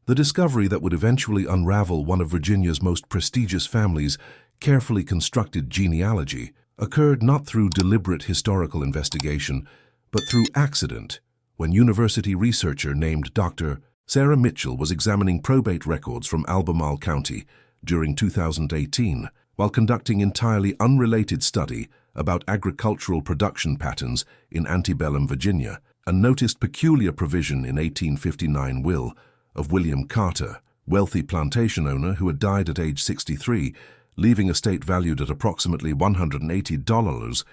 The discovery that would eventually unravel one of Virginia's most prestigious families' carefully constructed genealogy occurred not through deliberate historical investigation, but through accident, when university researcher named Dr. Sarah Mitchell was examining probate records from Albemarle County during 2018 while conducting entirely unrelated study about agricultural production patterns in antebellum Virginia, and noticed peculiar provision in 1859 will of William Carter, wealthy plantation owner who had died at age 63, leaving estate valued at approximately $180,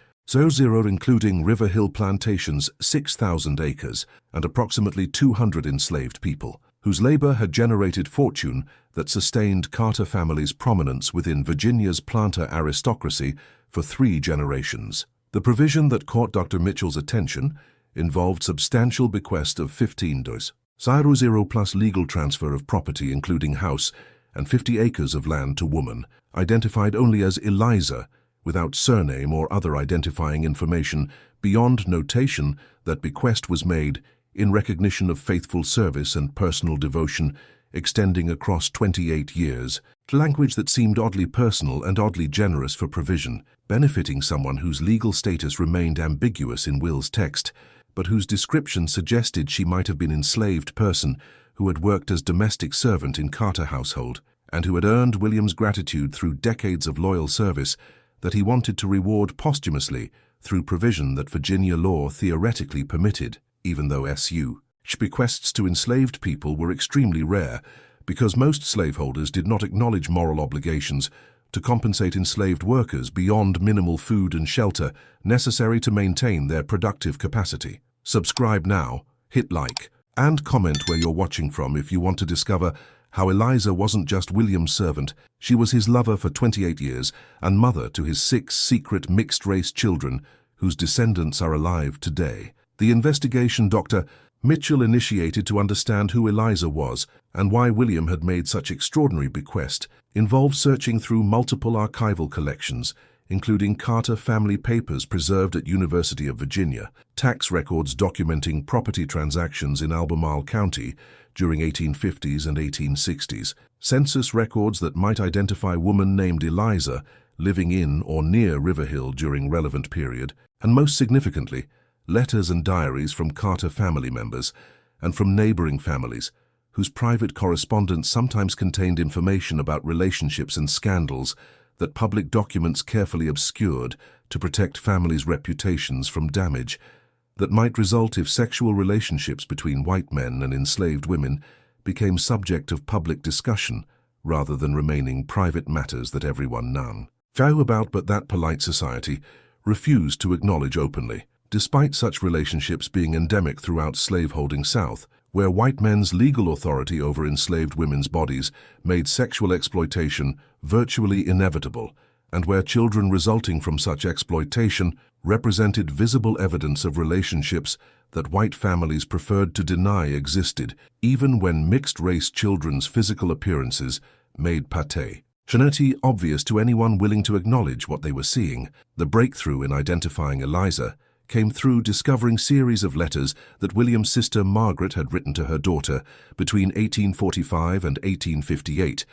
including Riverhill Plantation's 6,000 acres and approximately 200 enslaved people, whose labor had generated fortune that sustained Carter family's prominence within Virginia's planter aristocracy for 3 generations. The provision that caught Dr. Mitchell's attention involved substantial bequest of $15,000 plus legal transfer of property including house and 50 acres of land to woman, identified only as Eliza, without surname or other identifying information beyond notation that bequest was made in recognition of faithful service and personal devotion extending across 28 years, language that seemed oddly personal and oddly generous for provision, benefiting someone whose legal status remained ambiguous in Will's text, but whose description suggested she might have been an enslaved person who had worked as domestic servant in Carter household and who had earned William's gratitude through decades of loyal service that he wanted to reward posthumously through provision that Virginia law theoretically permitted, even though such bequests to enslaved people were extremely rare because most slaveholders did not acknowledge moral obligations to compensate enslaved workers beyond minimal food and shelter necessary to maintain their productive capacity. Subscribe now, hit like, and comment where you're watching from if you want to discover how Eliza wasn't just William's servant, she was his lover for 28 years and mother to his 6 secret mixed-race children whose descendants are alive today. The investigation Dr. Mitchell initiated to understand who Eliza was and why William had made such extraordinary bequest involved searching through multiple archival collections, including Carter family papers preserved at University of Virginia, tax records documenting property transactions in Albemarle County during 1850s and 1860s, census records that might identify woman named Eliza living in or near Riverhill during relevant period, and most significantly, letters and diaries from Carter family members and from neighboring families, whose private correspondence sometimes contained information about relationships and scandals that public documents carefully obscured to protect families' reputations from damage that might result if sexual relationships between white men and enslaved women became subject of public discussion rather than remaining private matters that everyone knew about but that polite society refused to acknowledge openly. Despite such relationships being endemic throughout slaveholding South, where white men's legal authority over enslaved women's bodies made sexual exploitation virtually inevitable, and where children resulting from such exploitation represented visible evidence of relationships that white families preferred to deny existed, even when mixed-race children's physical appearances made patently obvious to anyone willing to acknowledge what they were seeing. The breakthrough in identifying Eliza came through discovering series of letters that William's sister Margaret had written to her daughter between 1845 and 1858,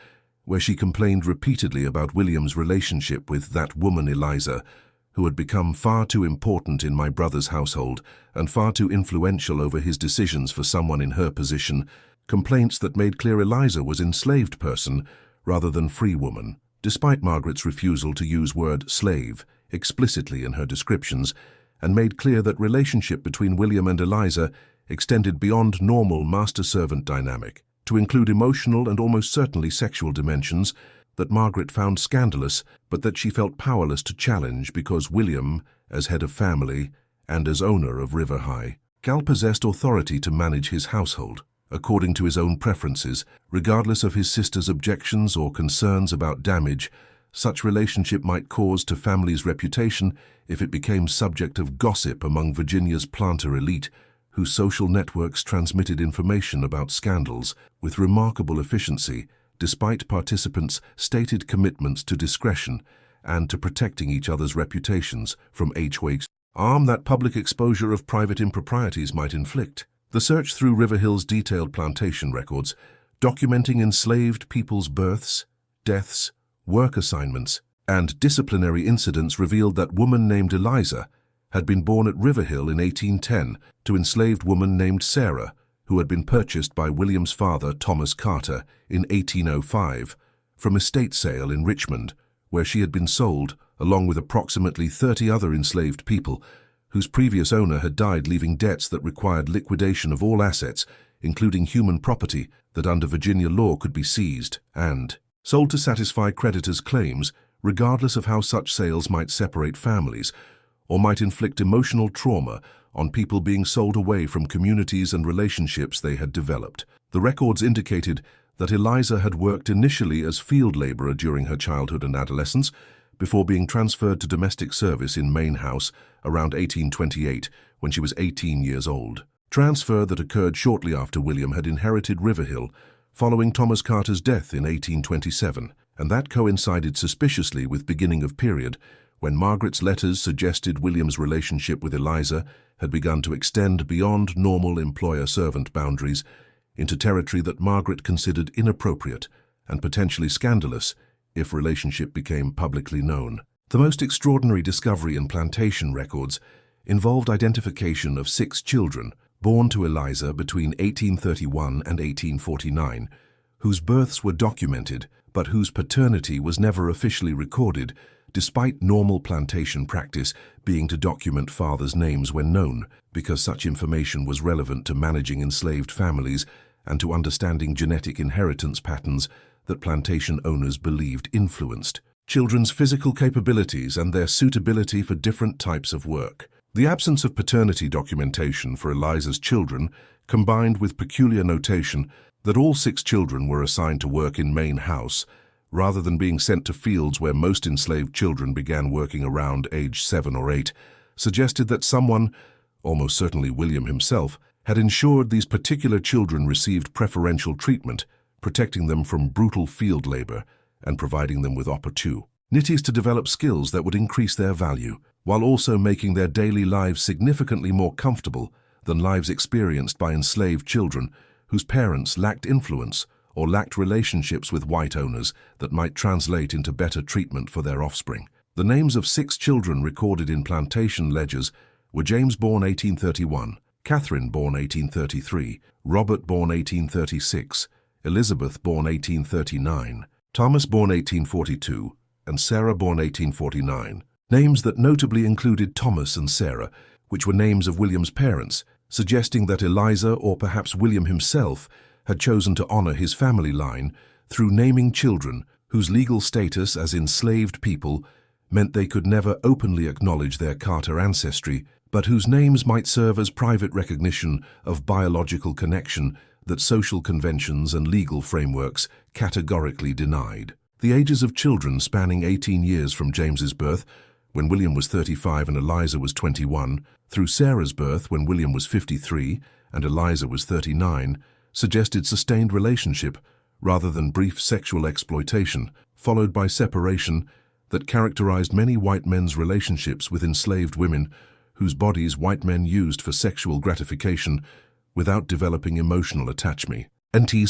where she complained repeatedly about William's relationship with that woman Eliza, who had become far too important in my brother's household and far too influential over his decisions for someone in her position, complaints that made clear Eliza was enslaved person rather than free woman. Despite Margaret's refusal to use word slave explicitly in her descriptions, and made clear that relationship between William and Eliza extended beyond normal master-servant dynamic, to include emotional and almost certainly sexual dimensions that Margaret found scandalous, but that she felt powerless to challenge because William, as head of family and as owner of Riverhill, possessed authority to manage his household, according to his own preferences, regardless of his sister's objections or concerns about damage. Such relationship might cause to family's reputation if it became subject of gossip among Virginia's planter elite, whose social networks transmitted information about scandals with remarkable efficiency, despite participants' stated commitments to discretion and to protecting each other's reputations from harm that public exposure of private improprieties might inflict. The search through Riverhill's detailed plantation records documenting enslaved people's births, deaths, work assignments, and disciplinary incidents revealed that woman named Eliza had been born at Riverhill in 1810 to enslaved woman named Sarah, who had been purchased by William's father, Thomas Carter, in 1805 from estate sale in Richmond, where she had been sold along with approximately 30 other enslaved people whose previous owner had died, leaving debts that required liquidation of all assets, including human property that under Virginia law could be seized and sold to satisfy creditors' claims, regardless of how such sales might separate families or might inflict emotional trauma on people being sold away from communities and relationships they had developed. The records indicated that Eliza had worked initially as field laborer during her childhood and adolescence, before being transferred to domestic service in Main House around 1828 when she was 18 years old. Transfer that occurred shortly after William had inherited Riverhill following Thomas Carter's death in 1827, and that coincided suspiciously with beginning of period when Margaret's letters suggested William's relationship with Eliza had begun to extend beyond normal employer-servant boundaries into territory that Margaret considered inappropriate and potentially scandalous if relationship became publicly known. The most extraordinary discovery in plantation records involved identification of 6 children born to Eliza between 1831 and 1849, whose births were documented but whose paternity was never officially recorded, despite normal plantation practice being to document fathers' names when known, because such information was relevant to managing enslaved families and to understanding genetic inheritance patterns that plantation owners believed influenced children's physical capabilities and their suitability for different types of work. The absence of paternity documentation for Eliza's children, combined with peculiar notation that all 6 children were assigned to work in Main House, rather than being sent to fields where most enslaved children began working around age 7 or 8, suggested that someone, almost certainly William himself, had ensured these particular children received preferential treatment, protecting them from brutal field labor and providing them with opportunities to develop skills that would increase their value, while also making their daily lives significantly more comfortable than lives experienced by enslaved children whose parents lacked influence or lacked relationships with white owners that might translate into better treatment for their offspring. The names of 6 children recorded in plantation ledgers were James born 1831, Catherine born 1833, Robert born 1836, Elizabeth born 1839, Thomas born 1842, and Sarah born 1849. Names that notably included Thomas and Sarah, which were names of William's parents, suggesting that Eliza, or perhaps William himself, had chosen to honor his family line through naming children whose legal status as enslaved people meant they could never openly acknowledge their Carter ancestry, but whose names might serve as private recognition of biological connection that social conventions and legal frameworks categorically denied. The ages of children spanning 18 years from James's birth, when William was 35 and Eliza was 21, through Sarah's birth when William was 53 and Eliza was 39, suggested sustained relationship rather than brief sexual exploitation, followed by separation that characterized many white men's relationships with enslaved women whose bodies white men used for sexual gratification without developing emotional attachment,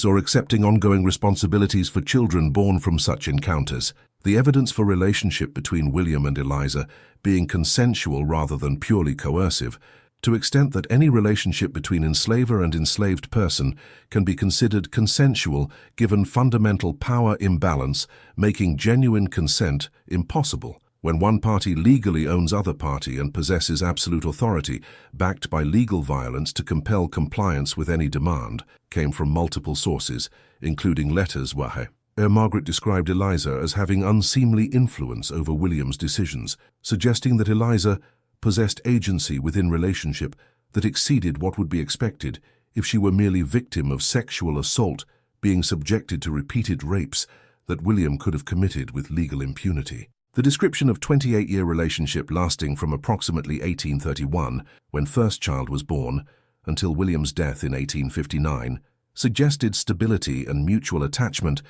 or accepting ongoing responsibilities for children born from such encounters. The evidence for relationship between William and Eliza being consensual rather than purely coercive, to extent that any relationship between enslaver and enslaved person can be considered consensual given fundamental power imbalance, making genuine consent impossible. When one party legally owns other party and possesses absolute authority, backed by legal violence to compel compliance with any demand, came from multiple sources, including letters. Margaret described Eliza as having unseemly influence over William's decisions, suggesting that Eliza possessed agency within relationship that exceeded what would be expected if she were merely victim of sexual assault, being subjected to repeated rapes that William could have committed with legal impunity. The description of 28-year relationship lasting from approximately 1831, when first child was born, until William's death in 1859, suggested stability and mutual attachment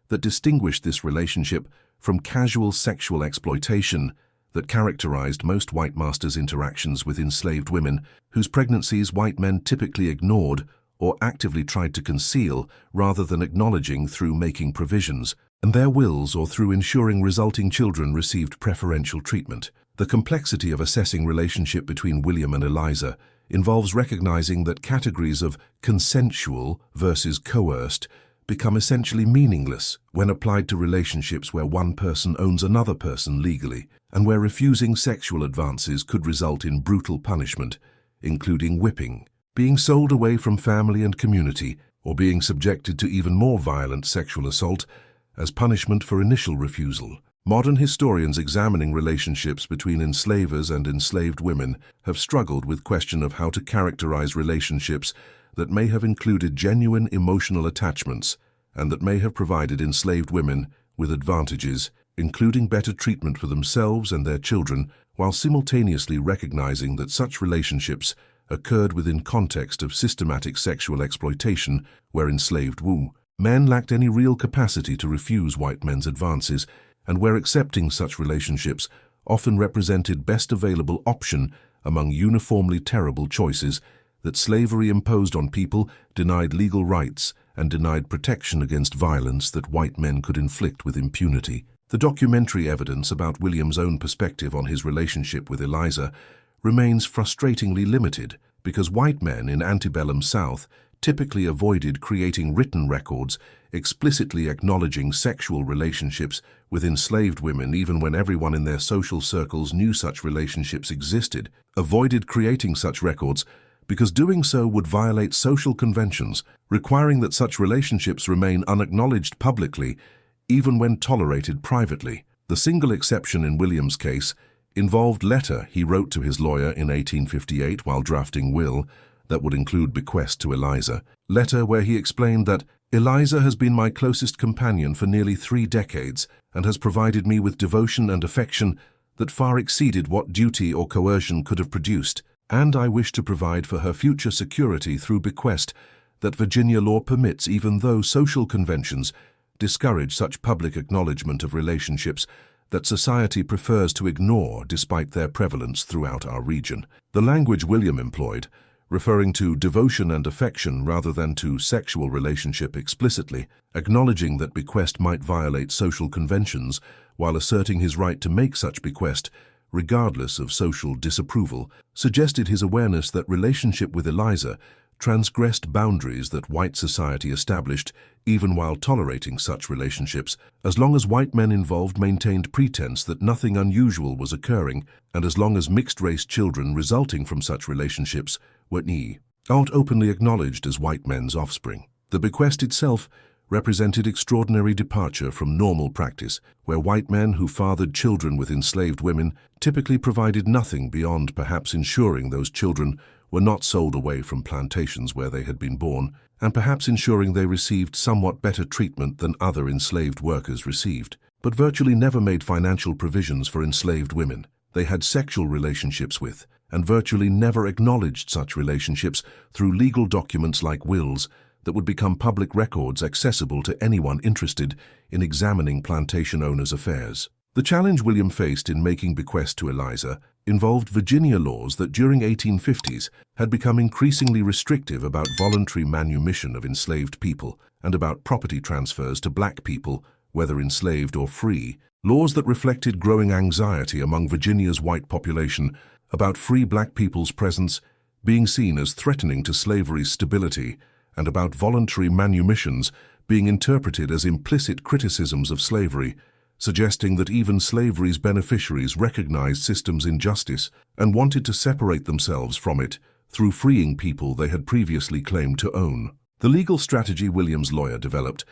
that distinguished this relationship from casual sexual exploitation that characterized most white masters' interactions with enslaved women, whose pregnancies white men typically ignored or actively tried to conceal rather than acknowledging through making provisions, and their wills or through ensuring resulting children received preferential treatment. The complexity of assessing relationship between William and Eliza involves recognizing that categories of consensual versus coerced become essentially meaningless when applied to relationships where one person owns another person legally, and where refusing sexual advances could result in brutal punishment, including whipping, being sold away from family and community, or being subjected to even more violent sexual assault as punishment for initial refusal. Modern historians examining relationships between enslavers and enslaved women have struggled with the question of how to characterize relationships that may have included genuine emotional attachments and that may have provided enslaved women with advantages, including better treatment for themselves and their children, while simultaneously recognizing that such relationships occurred within context of systematic sexual exploitation where enslaved men lacked any real capacity to refuse white men's advances, and where accepting such relationships often represented best available option among uniformly terrible choices that slavery imposed on people, denied legal rights, and denied protection against violence that white men could inflict with impunity. The documentary evidence about William's own perspective on his relationship with Eliza remains frustratingly limited because white men in antebellum South typically avoided creating written records explicitly acknowledging sexual relationships with enslaved women even when everyone in their social circles knew such relationships existed, avoided creating such records because doing so would violate social conventions, requiring that such relationships remain unacknowledged publicly even when tolerated privately. The single exception in William's case involved a letter he wrote to his lawyer in 1858 while drafting will that would include bequest to Eliza. Letter where he explained that Eliza has been my closest companion for nearly 3 decades and has provided me with devotion and affection that far exceeded what duty or coercion could have produced, and I wish to provide for her future security through bequest that Virginia law permits even though social conventions discourage such public acknowledgement of relationships that society prefers to ignore despite their prevalence throughout our region. The language William employed, referring to devotion and affection rather than to sexual relationship explicitly, acknowledging that bequest might violate social conventions while asserting his right to make such bequest regardless of social disapproval, suggested his awareness that relationship with Eliza transgressed boundaries that white society established even while tolerating such relationships, as long as white men involved maintained pretense that nothing unusual was occurring, and as long as mixed-race children resulting from such relationships were not openly acknowledged as white men's offspring. The bequest itself represented extraordinary departure from normal practice, where white men who fathered children with enslaved women typically provided nothing beyond perhaps ensuring those children were not sold away from plantations where they had been born, and perhaps ensuring they received somewhat better treatment than other enslaved workers received, but virtually never made financial provisions for enslaved women they had sexual relationships with, and virtually never acknowledged such relationships through legal documents like wills that would become public records accessible to anyone interested in examining plantation owners' affairs. The challenge William faced in making bequest to Eliza involved Virginia laws that during 1850s had become increasingly restrictive about voluntary manumission of enslaved people and about property transfers to black people, whether enslaved or free, laws that reflected growing anxiety among Virginia's white population about free black people's presence being seen as threatening to slavery's stability, and about voluntary manumissions being interpreted as implicit criticisms of slavery, suggesting that even slavery's beneficiaries recognized system's injustice and wanted to separate themselves from it through freeing people they had previously claimed to own. The legal strategy William's lawyer developed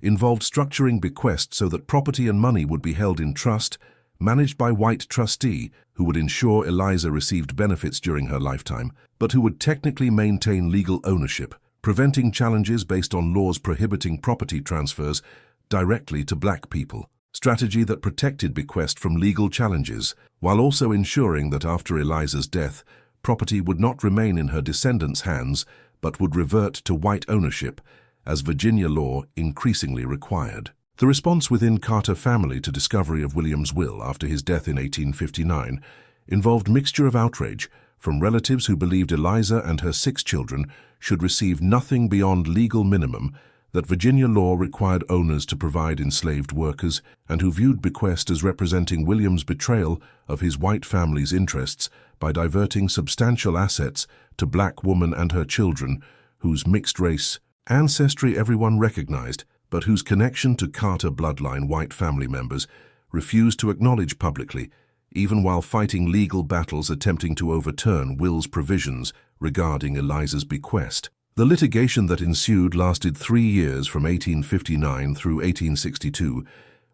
involved structuring bequest so that property and money would be held in trust, managed by white trustee who would ensure Eliza received benefits during her lifetime, but who would technically maintain legal ownership, preventing challenges based on laws prohibiting property transfers directly to black people. Strategy that protected bequest from legal challenges, while also ensuring that after Eliza's death, property would not remain in her descendants' hands, but would revert to white ownership, as Virginia law increasingly required. The response within Carter family to discovery of William's will after his death in 1859 involved mixture of outrage from relatives who believed Eliza and her 6 children should receive nothing beyond legal minimum, that Virginia law required owners to provide enslaved workers, and who viewed bequest as representing William's betrayal of his white family's interests by diverting substantial assets to black woman and her children, whose mixed-race ancestry everyone recognized, but whose connection to Carter bloodline white family members refused to acknowledge publicly, even while fighting legal battles attempting to overturn Will's provisions regarding Eliza's bequest. The litigation that ensued lasted 3 years from 1859 through 1862,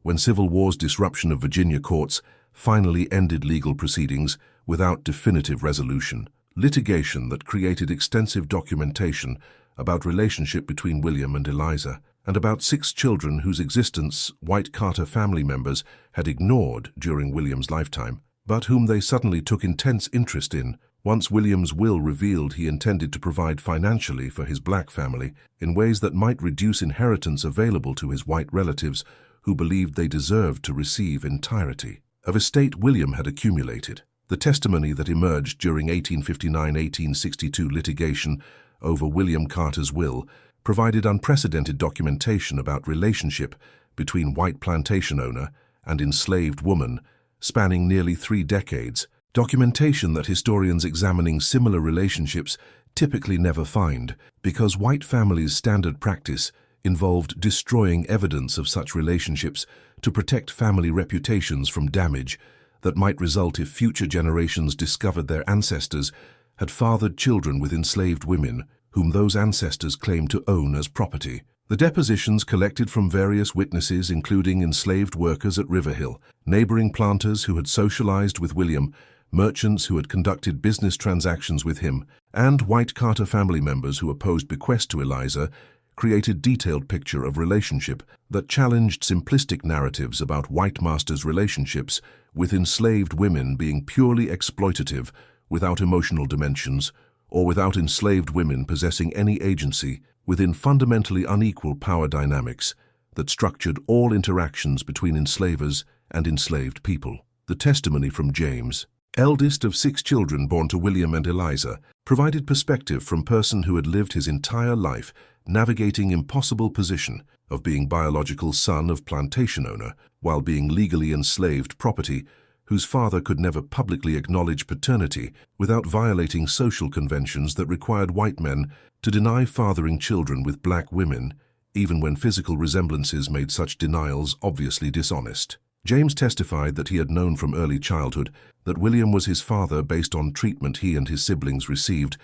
when Civil War's disruption of Virginia courts finally ended legal proceedings without definitive resolution. Litigation that created extensive documentation about relationship between William and Eliza, and about 6 children whose existence white Carter family members had ignored during William's lifetime, but whom they suddenly took intense interest in once William's will revealed he intended to provide financially for his black family in ways that might reduce inheritance available to his white relatives who believed they deserved to receive entirety of estate William had accumulated. The testimony that emerged during 1859-1862 litigation over William Carter's will provided unprecedented documentation about relationship between white plantation owner and enslaved woman spanning nearly 3 decades, documentation that historians examining similar relationships typically never find, because white families' standard practice involved destroying evidence of such relationships to protect family reputations from damage that might result if future generations discovered their ancestors had fathered children with enslaved women whom those ancestors claimed to own as property. The depositions collected from various witnesses, including enslaved workers at Riverhill, neighboring planters who had socialized with William, merchants who had conducted business transactions with him, and white Carter family members who opposed bequest to Eliza, created detailed picture of relationship that challenged simplistic narratives about white masters' relationships with enslaved women being purely exploitative without emotional dimensions, or without enslaved women possessing any agency within fundamentally unequal power dynamics that structured all interactions between enslavers and enslaved people. The testimony from James, eldest of 6 children born to William and Eliza, provided perspective from person who had lived his entire life navigating impossible position of being biological son of plantation owner while being legally enslaved property whose father could never publicly acknowledge paternity without violating social conventions that required white men to deny fathering children with black women, even when physical resemblances made such denials obviously dishonest. James testified that he had known from early childhood that William was his father based on treatment he and his siblings received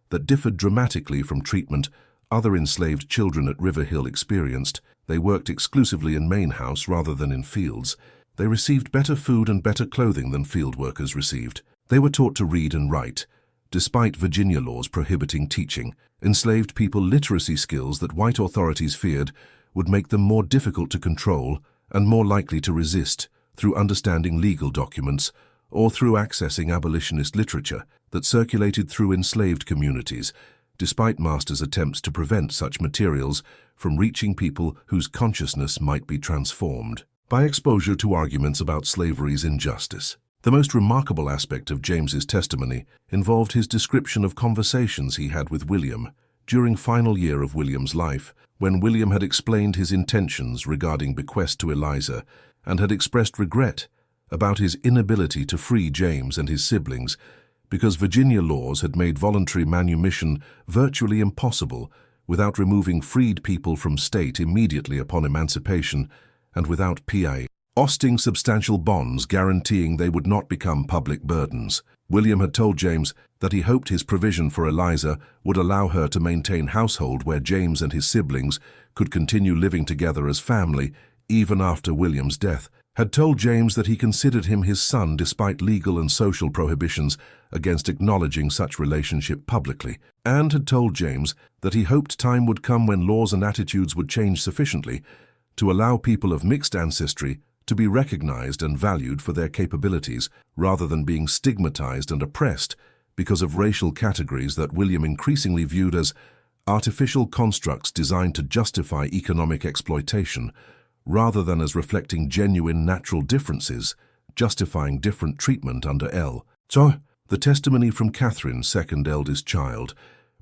that differed dramatically from treatment other enslaved children at Riverhill experienced. They worked exclusively in main house rather than in fields. They received better food and better clothing than field workers received. They were taught to read and write, despite Virginia laws prohibiting teaching. Enslaved people literacy skills that white authorities feared would make them more difficult to control and more likely to resist through understanding legal documents or through accessing abolitionist literature that circulated through enslaved communities, despite masters' attempts to prevent such materials from reaching people whose consciousness might be transformed by exposure to arguments about slavery's injustice. The most remarkable aspect of James's testimony involved his description of conversations he had with William during final year of William's life, when William had explained his intentions regarding bequest to Eliza and had expressed regret about his inability to free James and his siblings because Virginia laws had made voluntary manumission virtually impossible without removing freed people from state immediately upon emancipation and without P.A. Osting substantial bonds guaranteeing they would not become public burdens. William had told James that he hoped his provision for Eliza would allow her to maintain household where James and his siblings could continue living together as family even after William's death, had told James that he considered him his son despite legal and social prohibitions against acknowledging such relationship publicly, and had told James that he hoped time would come when laws and attitudes would change sufficiently to allow people of mixed ancestry to be recognized and valued for their capabilities rather than being stigmatized and oppressed because of racial categories that William increasingly viewed as artificial constructs designed to justify economic exploitation rather than as reflecting genuine natural differences, justifying different treatment under L. So, the testimony from Catherine, second eldest child,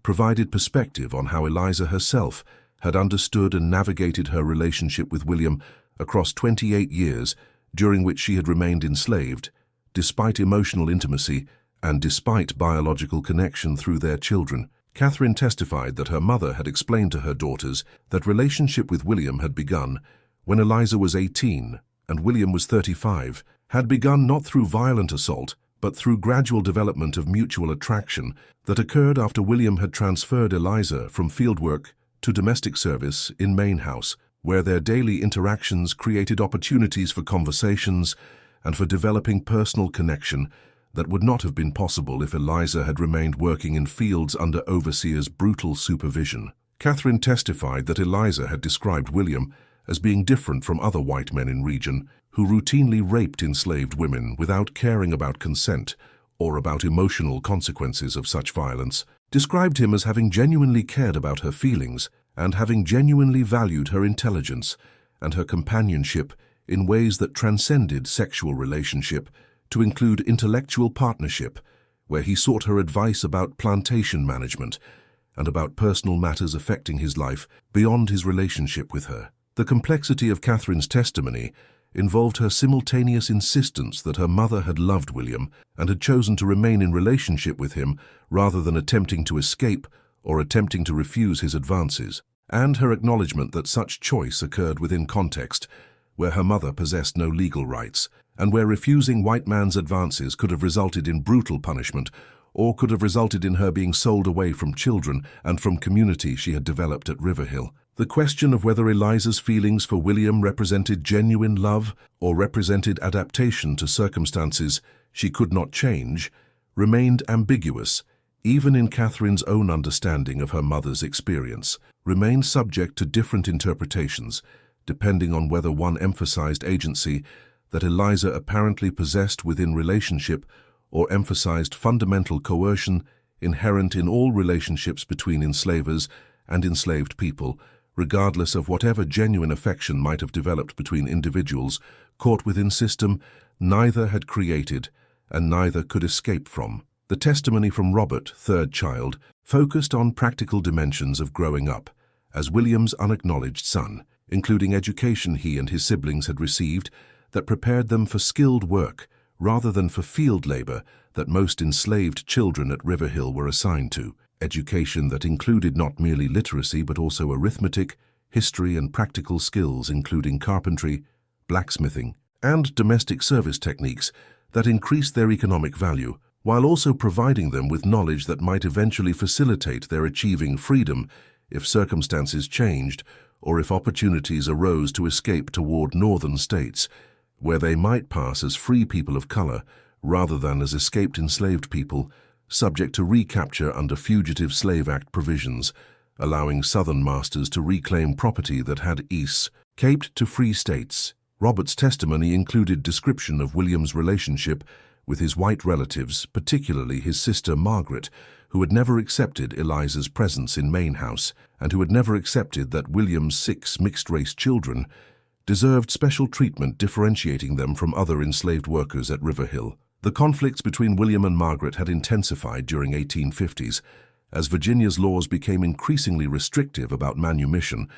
provided perspective on how Eliza herself had understood and navigated her relationship with William across 28 years, during which she had remained enslaved, despite emotional intimacy and despite biological connection through their children. Catherine testified that her mother had explained to her daughters that relationship with William had begun when Eliza was 18 and William was 35, had begun not through violent assault, but through gradual development of mutual attraction that occurred after William had transferred Eliza from fieldwork to domestic service in Main House, where their daily interactions created opportunities for conversations and for developing personal connection that would not have been possible if Eliza had remained working in fields under overseers' brutal supervision. Catherine testified that Eliza had described William as being different from other white men in region who routinely raped enslaved women without caring about consent or about emotional consequences of such violence, described him as having genuinely cared about her feelings and having genuinely valued her intelligence and her companionship in ways that transcended sexual relationship to include intellectual partnership, where he sought her advice about plantation management and about personal matters affecting his life beyond his relationship with her. The complexity of Catherine's testimony involved her simultaneous insistence that her mother had loved William and had chosen to remain in relationship with him rather than attempting to escape or attempting to refuse his advances, and her acknowledgement that such choice occurred within context where her mother possessed no legal rights, and where refusing white man's advances could have resulted in brutal punishment or could have resulted in her being sold away from children and from community she had developed at Riverhill. The question of whether Eliza's feelings for William represented genuine love or represented adaptation to circumstances she could not change remained ambiguous, even in Catherine's own understanding of her mother's experience, remained subject to different interpretations, depending on whether one emphasized agency that Eliza apparently possessed within relationship or emphasized fundamental coercion inherent in all relationships between enslavers and enslaved people, regardless of whatever genuine affection might have developed between individuals caught within system neither had created and neither could escape from. The testimony from Robert, third child, focused on practical dimensions of growing up as William's unacknowledged son, including education he and his siblings had received that prepared them for skilled work rather than for field labor that most enslaved children at Riverhill were assigned to, education that included not merely literacy but also arithmetic, history and practical skills including carpentry, blacksmithing, and domestic service techniques that increased their economic value, while also providing them with knowledge that might eventually facilitate their achieving freedom if circumstances changed or if opportunities arose to escape toward northern states, where they might pass as free people of color rather than as escaped enslaved people, subject to recapture under Fugitive Slave Act provisions, allowing Southern masters to reclaim property that had escaped to free states. Robert's testimony included description of William's relationship with his white relatives, particularly his sister Margaret, who had never accepted Eliza's presence in Main House and who had never accepted that William's 6 mixed-race children deserved special treatment differentiating them from other enslaved workers at Riverhill. The conflicts between William and Margaret had intensified during 1850s as Virginia's laws became increasingly restrictive about manumission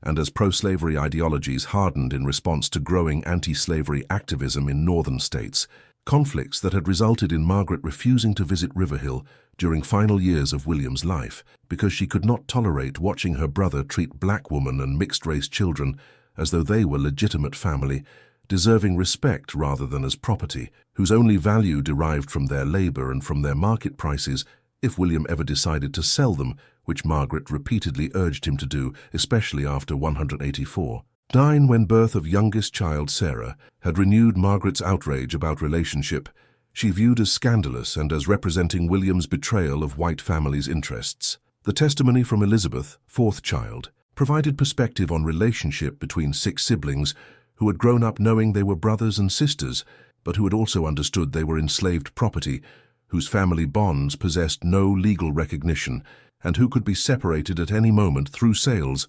and as pro-slavery ideologies hardened in response to growing anti-slavery activism in northern states, conflicts that had resulted in Margaret refusing to visit Riverhill during final years of William's life because she could not tolerate watching her brother treat black women and mixed-race children as though they were legitimate family, deserving respect rather than as property, whose only value derived from their labor and from their market prices if William ever decided to sell them, which Margaret repeatedly urged him to do, especially after 184. 9. When birth of youngest child Sarah had renewed Margaret's outrage about relationship, she viewed as scandalous and as representing William's betrayal of white families' interests. The testimony from Elizabeth, fourth child, provided perspective on relationship between 6 siblings who had grown up knowing they were brothers and sisters, but who had also understood they were enslaved property, whose family bonds possessed no legal recognition, and who could be separated at any moment through sales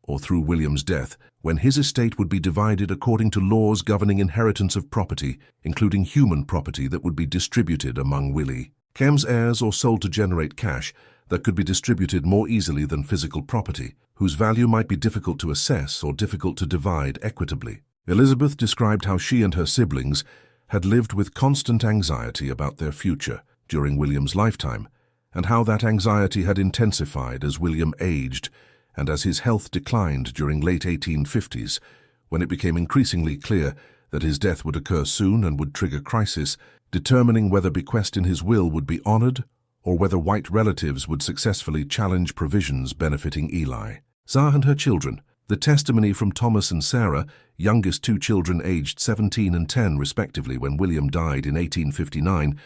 or through William's death, when his estate would be divided according to laws governing inheritance of property, including human property that would be distributed among Willie Cam's heirs or sold to generate cash that could be distributed more easily than physical property, whose value might be difficult to assess or difficult to divide equitably. Elizabeth described how she and her siblings had lived with constant anxiety about their future during William's lifetime, and how that anxiety had intensified as William aged and as his health declined during late 1850s, when it became increasingly clear that his death would occur soon and would trigger crisis, determining whether bequest in his will would be honored or whether white relatives would successfully challenge provisions benefiting Eli. Zah and her children. The testimony from Thomas and Sarah, youngest two children aged 17 and 10 respectively when William died in 1859,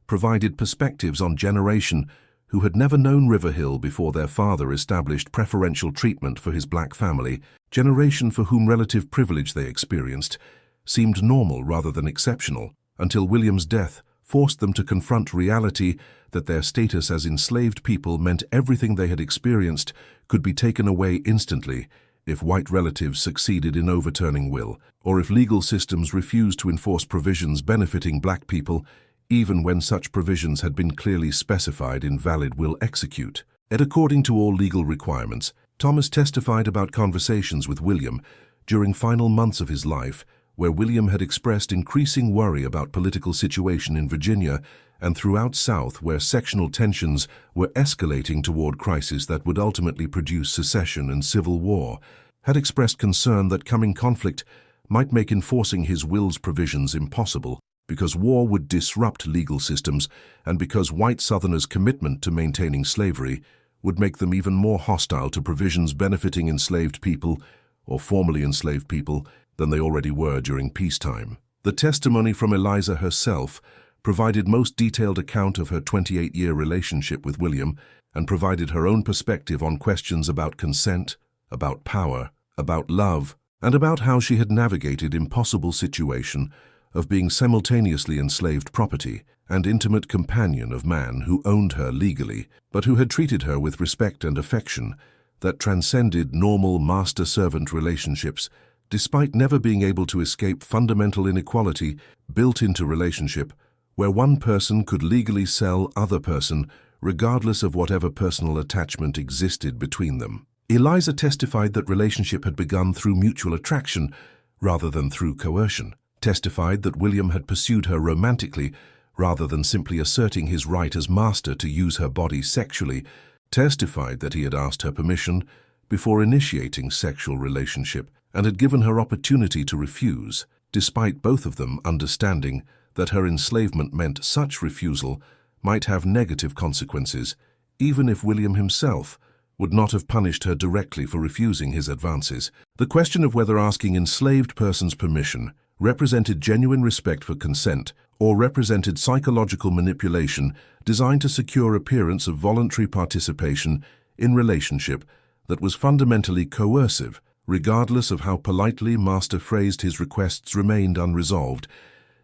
provided perspectives on generation who had never known Riverhill before their father established preferential treatment for his black family, generation for whom relative privilege they experienced seemed normal rather than exceptional, until William's death forced them to confront reality that their status as enslaved people meant everything they had experienced could be taken away instantly if white relatives succeeded in overturning will, or if legal systems refused to enforce provisions benefiting black people, even when such provisions had been clearly specified in valid will execute. And according to all legal requirements, Thomas testified about conversations with William during final months of his life, where William had expressed increasing worry about political situation in Virginia and throughout South, where sectional tensions were escalating toward crises that would ultimately produce secession and civil war, had expressed concern that coming conflict might make enforcing his will's provisions impossible, because war would disrupt legal systems and because white Southerners' commitment to maintaining slavery would make them even more hostile to provisions benefiting enslaved people or formerly enslaved people than they already were during peacetime. The testimony from Eliza herself provided most detailed account of her 28-year relationship with William and provided her own perspective on questions about consent, about power, about love, and about how she had navigated impossible situation of being simultaneously enslaved property and intimate companion of man who owned her legally, but who had treated her with respect and affection that transcended normal master-servant relationships, despite never being able to escape fundamental inequality built into relationship, where one person could legally sell other person regardless of whatever personal attachment existed between them. Eliza testified that relationship had begun through mutual attraction rather than through coercion, testified that William had pursued her romantically rather than simply asserting his right as master to use her body sexually, testified that he had asked her permission before initiating sexual relationship and had given her opportunity to refuse, despite both of them understanding that her enslavement meant such refusal might have negative consequences, even if William himself would not have punished her directly for refusing his advances. The question of whether asking enslaved persons permission represented genuine respect for consent or represented psychological manipulation designed to secure appearance of voluntary participation in relationship that was fundamentally coercive, regardless of how politely Master phrased his requests, remained unresolved,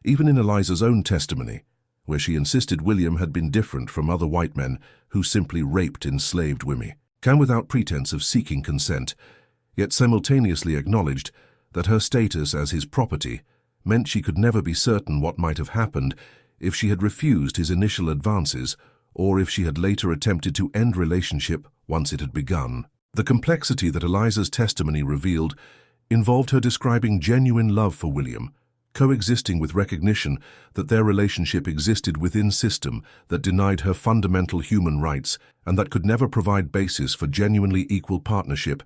even in Eliza's own testimony, where she insisted William had been different from other white men who simply raped enslaved women, can without pretense of seeking consent, yet simultaneously acknowledged that her status as his property meant she could never be certain what might have happened if she had refused his initial advances or if she had later attempted to end relationship once it had begun. The complexity that Eliza's testimony revealed involved her describing genuine love for William, coexisting with recognition that their relationship existed within system that denied her fundamental human rights and that could never provide basis for genuinely equal partnership,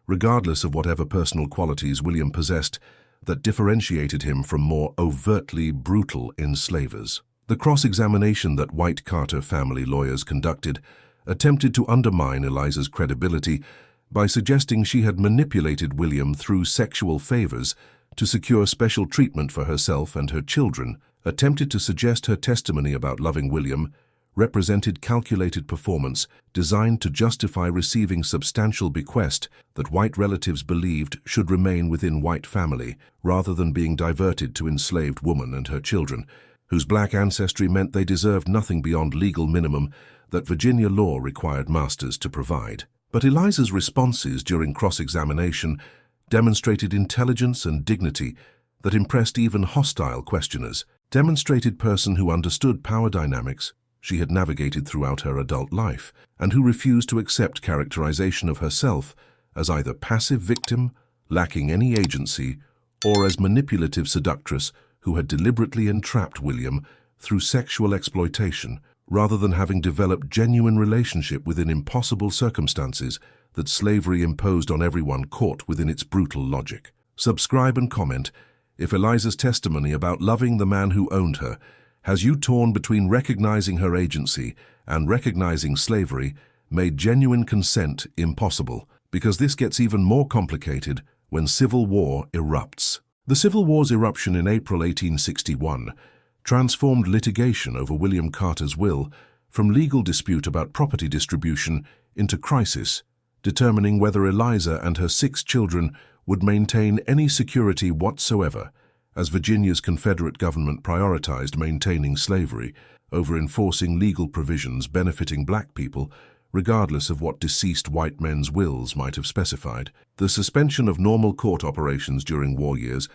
regardless of whatever personal qualities William possessed that differentiated him from more overtly brutal enslavers. The cross-examination that white Carter family lawyers conducted attempted to undermine Eliza's credibility by suggesting she had manipulated William through sexual favors to secure special treatment for herself and her children, attempted to suggest her testimony about loving William represented calculated performance designed to justify receiving substantial bequest that white relatives believed should remain within white family rather than being diverted to enslaved woman and her children, whose black ancestry meant they deserved nothing beyond legal minimum that Virginia law required masters to provide. But Eliza's responses during cross-examination demonstrated intelligence and dignity that impressed even hostile questioners, demonstrated person who understood power dynamics, she had navigated throughout her adult life, and who refused to accept characterization of herself as either passive victim, lacking any agency, or as manipulative seductress who had deliberately entrapped William through sexual exploitation, rather than having developed genuine relationship within impossible circumstances that slavery imposed on everyone caught within its brutal logic. Subscribe and comment if Eliza's testimony about loving the man who owned her has you torn between recognizing her agency and recognizing slavery made genuine consent impossible, because this gets even more complicated when civil war erupts. The Civil War's eruption in April 1861 transformed litigation over William Carter's will from legal dispute about property distribution into crisis, determining whether Eliza and her 6 children would maintain any security whatsoever, as Virginia's Confederate government prioritized maintaining slavery over enforcing legal provisions benefiting black people, regardless of what deceased white men's wills might have specified. The suspension of normal court operations during war years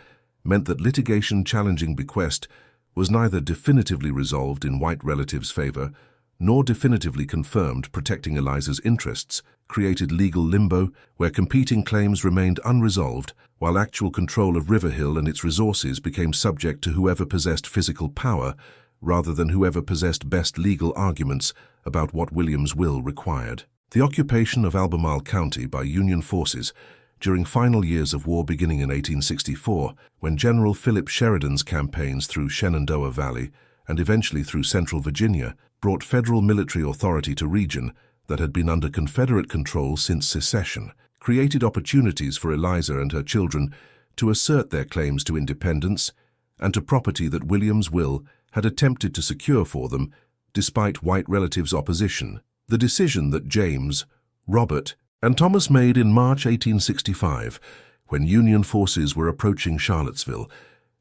meant that litigation challenging bequest was neither definitively resolved in white relatives' favor nor definitively confirmed protecting Eliza's interests, created legal limbo where competing claims remained unresolved, while actual control of Riverhill and its resources became subject to whoever possessed physical power rather than whoever possessed best legal arguments about what William's will required. The occupation of Albemarle County by Union forces during final years of war beginning in 1864, when General Philip Sheridan's campaigns through Shenandoah Valley and eventually through central Virginia brought federal military authority to region that had been under Confederate control since secession, created opportunities for Eliza and her children to assert their claims to independence and to property that William's will had attempted to secure for them despite white relatives' opposition. The decision that James, Robert, and Thomas made in March 1865, when Union forces were approaching Charlottesville,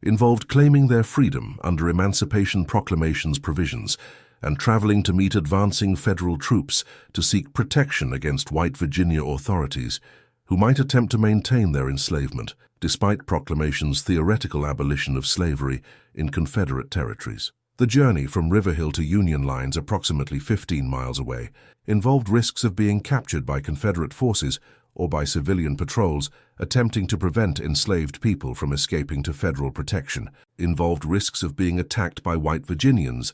involved claiming their freedom under Emancipation Proclamation's provisions and traveling to meet advancing federal troops to seek protection against white Virginia authorities who might attempt to maintain their enslavement, despite Proclamation's theoretical abolition of slavery in Confederate territories. The journey from Riverhill to Union lines, approximately 15 miles away, involved risks of being captured by Confederate forces or by civilian patrols attempting to prevent enslaved people from escaping to federal protection, involved risks of being attacked by white Virginians,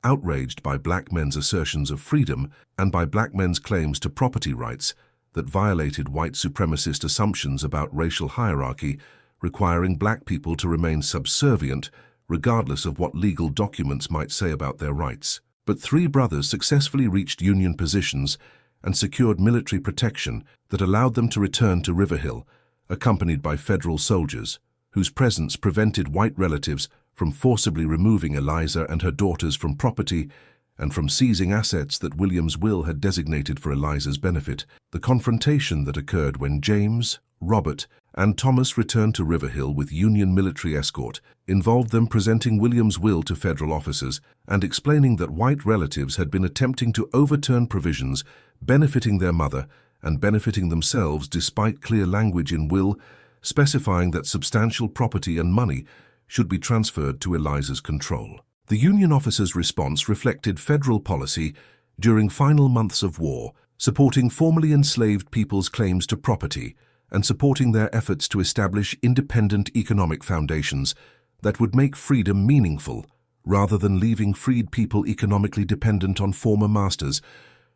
outraged by black men's assertions of freedom and by black men's claims to property rights that violated white supremacist assumptions about racial hierarchy, requiring black people to remain subservient regardless of what legal documents might say about their rights. But 3 brothers successfully reached Union positions and secured military protection that allowed them to return to Riverhill, accompanied by federal soldiers, whose presence prevented white relatives from forcibly removing Eliza and her daughters from property and from seizing assets that William's will had designated for Eliza's benefit. The confrontation that occurred when James, Robert, and Thomas returned to Riverhill with Union military escort involved them presenting William's will to federal officers and explaining that white relatives had been attempting to overturn provisions benefiting their mother and benefiting themselves despite clear language in will specifying that substantial property and money should be transferred to Eliza's control. The Union officers' response reflected federal policy during final months of war, supporting formerly enslaved people's claims to property and supporting their efforts to establish independent economic foundations that would make freedom meaningful, rather than leaving freed people economically dependent on former masters,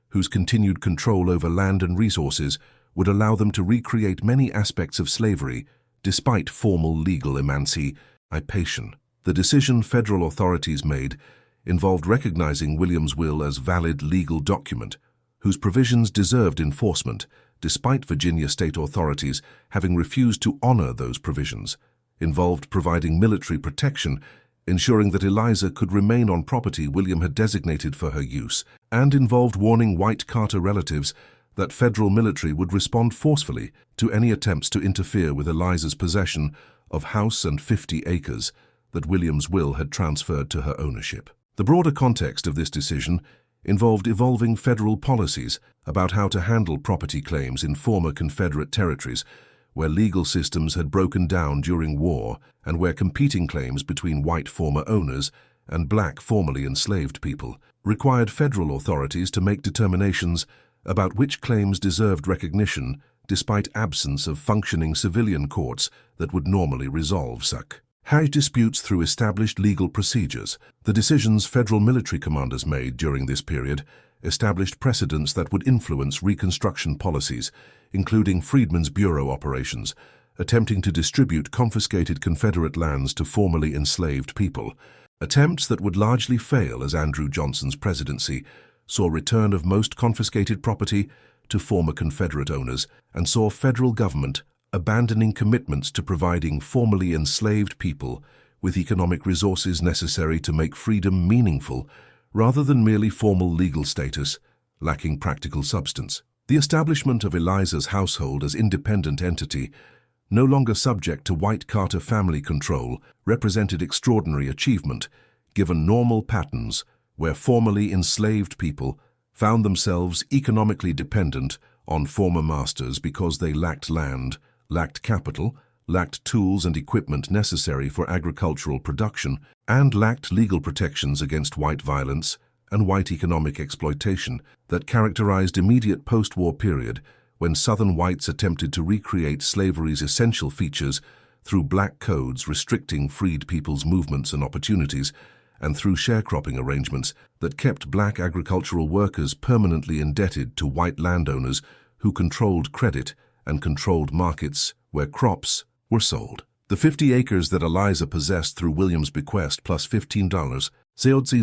whose continued control over land and resources would allow them to recreate many aspects of slavery despite formal legal emancipation. The decision federal authorities made involved recognizing William's will as valid legal document, whose provisions deserved enforcement, despite Virginia state authorities having refused to honor those provisions, involved providing military protection, ensuring that Eliza could remain on property William had designated for her use, and involved warning white Carter relatives that federal military would respond forcefully to any attempts to interfere with Eliza's possession of house and 50 acres that William's will had transferred to her ownership. The broader context of this decision involved evolving federal policies about how to handle property claims in former Confederate territories, where legal systems had broken down during war and where competing claims between white former owners and black formerly enslaved people, required federal authorities to make determinations about which claims deserved recognition despite absence of functioning civilian courts that would normally resolve such disputes through established legal procedures. The decisions federal military commanders made during this period established precedents that would influence Reconstruction policies, including Freedmen's Bureau operations, attempting to distribute confiscated Confederate lands to formerly enslaved people. Attempts that would largely fail as Andrew Johnson's presidency saw return of most confiscated property to former Confederate owners and saw federal government abandoning commitments to providing formerly enslaved people with economic resources necessary to make freedom meaningful rather than merely formal legal status, lacking practical substance. The establishment of Eliza's household as independent entity, no longer subject to white Carter family control, represented extraordinary achievement, given normal patterns where formerly enslaved people found themselves economically dependent on former masters because they lacked land, lacked capital, lacked tools and equipment necessary for agricultural production, and lacked legal protections against white violence and white economic exploitation that characterized immediate post-war period when Southern whites attempted to recreate slavery's essential features through black codes restricting freed people's movements and opportunities, and through sharecropping arrangements that kept black agricultural workers permanently indebted to white landowners who controlled credit and controlled markets where crops were sold. The 50 acres that Eliza possessed through William's bequest plus $15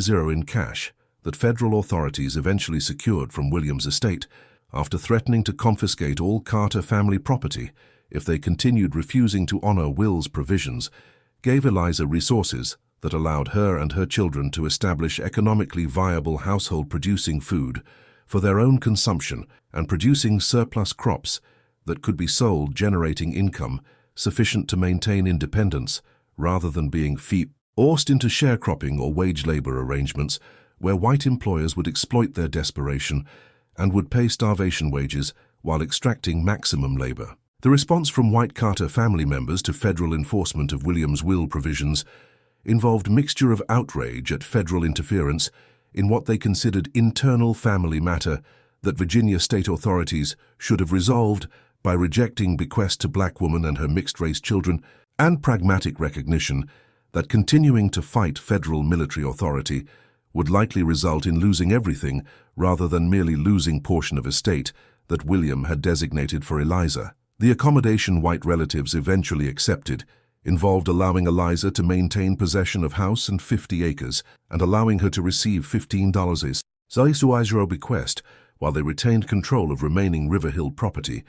zero in cash that federal authorities eventually secured from William's estate after threatening to confiscate all Carter family property if they continued refusing to honor Will's provisions, gave Eliza resources that allowed her and her children to establish economically viable household producing food for their own consumption and producing surplus crops that could be sold, generating income sufficient to maintain independence rather than being forced into sharecropping or wage labor arrangements where white employers would exploit their desperation and would pay starvation wages while extracting maximum labor. The response from white Carter family members to federal enforcement of William's will provisions involved mixture of outrage at federal interference in what they considered internal family matter that Virginia state authorities should have resolved by rejecting bequest to black woman and her mixed-race children, and pragmatic recognition that continuing to fight federal military authority would likely result in losing everything rather than merely losing portion of estate that William had designated for Eliza. The accommodation white relatives eventually accepted involved allowing Eliza to maintain possession of house and 50 acres and allowing her to receive $15 Zaizuizro bequest while they retained control of remaining Riverhill property,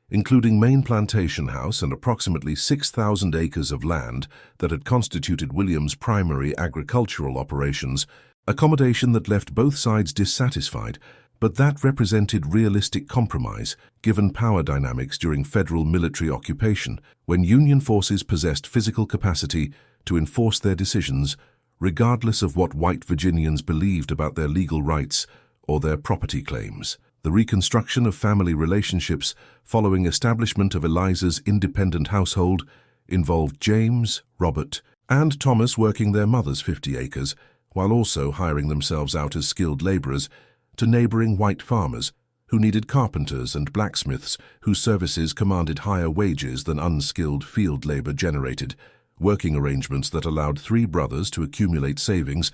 including main plantation house and approximately 6,000 acres of land that had constituted William's primary agricultural operations, accommodation that left both sides dissatisfied, but that represented realistic compromise given power dynamics during federal military occupation when Union forces possessed physical capacity to enforce their decisions regardless of what white Virginians believed about their legal rights or their property claims. The reconstruction of family relationships following establishment of Eliza's independent household involved James, Robert, and Thomas working their mother's 50 acres while also hiring themselves out as skilled laborers to neighboring white farmers who needed carpenters and blacksmiths whose services commanded higher wages than unskilled field labor generated, working arrangements that allowed 3 brothers to accumulate savings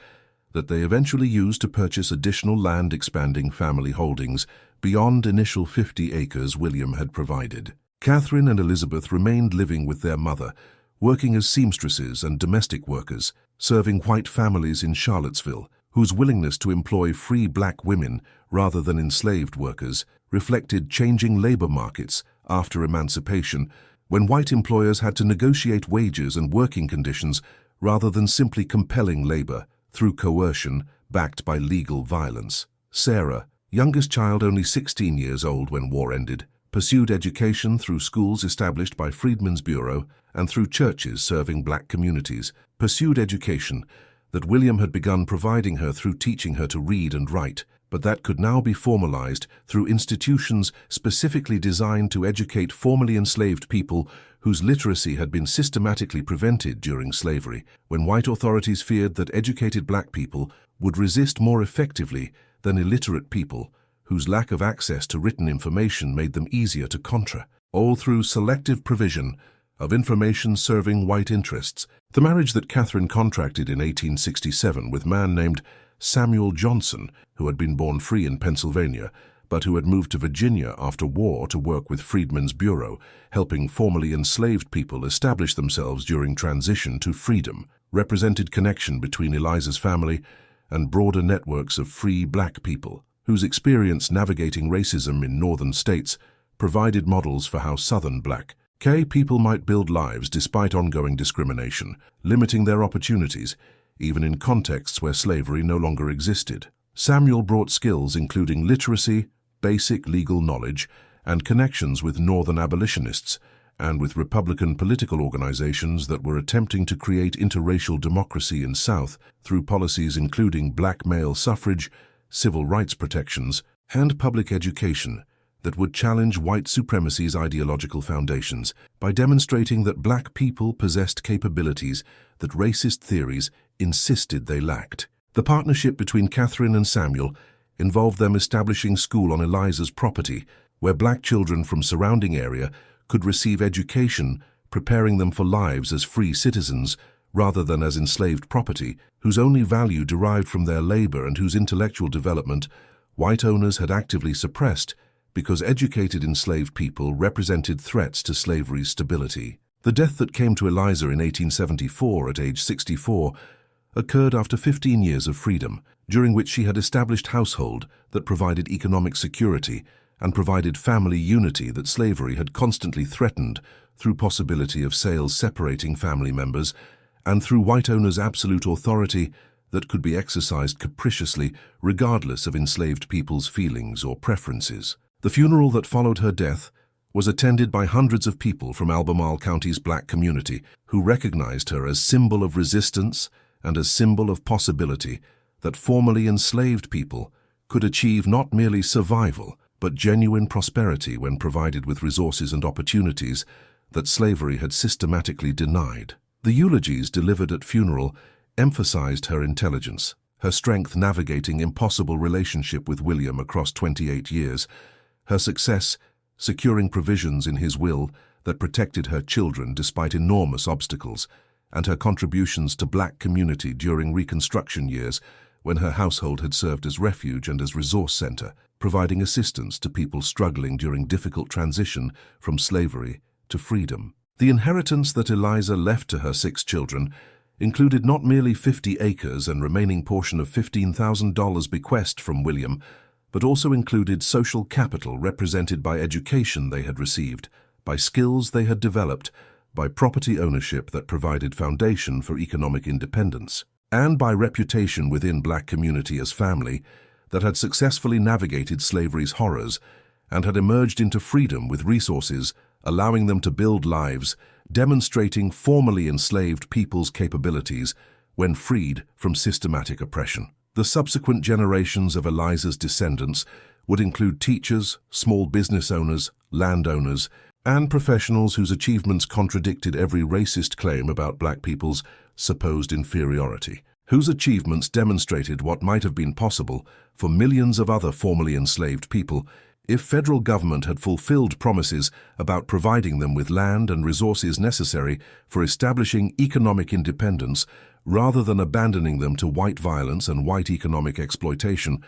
that they eventually used to purchase additional land expanding family holdings beyond initial 50 acres William had provided. Catherine and Elizabeth remained living with their mother, working as seamstresses and domestic workers, serving white families in Charlottesville, whose willingness to employ free black women rather than enslaved workers reflected changing labor markets after emancipation, when white employers had to negotiate wages and working conditions rather than simply compelling labor through coercion backed by legal violence. Sarah, youngest child only 16 years old when war ended, pursued education through schools established by Freedmen's Bureau and through churches serving black communities, pursued education that William had begun providing her through teaching her to read and write, but that could now be formalized through institutions specifically designed to educate formerly enslaved people whose literacy had been systematically prevented during slavery, when white authorities feared that educated black people would resist more effectively than illiterate people, whose lack of access to written information made them easier to contra, all through selective provision of information serving white interests. The marriage that Catherine contracted in 1867 with a man named Samuel Johnson, who had been born free in Pennsylvania, but who had moved to Virginia after war to work with Freedmen's Bureau, helping formerly enslaved people establish themselves during transition to freedom, represented connection between Eliza's family and broader networks of free black people, whose experience navigating racism in northern states provided models for how southern black people might build lives despite ongoing discrimination, limiting their opportunities, even in contexts where slavery no longer existed. Samuel brought skills including literacy, basic legal knowledge, and connections with northern abolitionists and with Republican political organizations that were attempting to create interracial democracy in South through policies including black male suffrage, civil rights protections, and public education that would challenge white supremacy's ideological foundations by demonstrating that black people possessed capabilities that racist theories insisted they lacked. The partnership between Catherine and Samuel involved them establishing school on Eliza's property, where black children from surrounding area could receive education, preparing them for lives as free citizens rather than as enslaved property, whose only value derived from their labor and whose intellectual development white owners had actively suppressed because educated enslaved people represented threats to slavery's stability. The death that came to Eliza in 1874 at age 64 occurred after 15 years of freedom, during which she had established household that provided economic security and provided family unity that slavery had constantly threatened through possibility of sales separating family members and through white owners' absolute authority that could be exercised capriciously regardless of enslaved people's feelings or preferences. The funeral that followed her death was attended by hundreds of people from Albemarle County's black community who recognized her as symbol of resistance and as symbol of possibility that formerly enslaved people could achieve not merely survival but genuine prosperity when provided with resources and opportunities that slavery had systematically denied. The eulogies delivered at funeral emphasized her intelligence, her strength navigating impossible relationship with William across 28 years, her success securing provisions in his will that protected her children despite enormous obstacles, and her contributions to black community during Reconstruction years when her household had served as refuge and as resource center, providing assistance to people struggling during difficult transition from slavery to freedom. The inheritance that Eliza left to her 6 children included not merely 50 acres and remaining portion of $15,000 bequest from William, but also included social capital represented by education they had received, by skills they had developed, by property ownership that provided foundation for economic independence, and by reputation within black community as family that had successfully navigated slavery's horrors and had emerged into freedom with resources, allowing them to build lives, demonstrating formerly enslaved people's capabilities when freed from systematic oppression. The subsequent generations of Eliza's descendants would include teachers, small business owners, landowners, and professionals whose achievements contradicted every racist claim about black people's supposed inferiority, whose achievements demonstrated what might have been possible for millions of other formerly enslaved people if federal government had fulfilled promises about providing them with land and resources necessary for establishing economic independence rather than abandoning them to white violence and white economic exploitation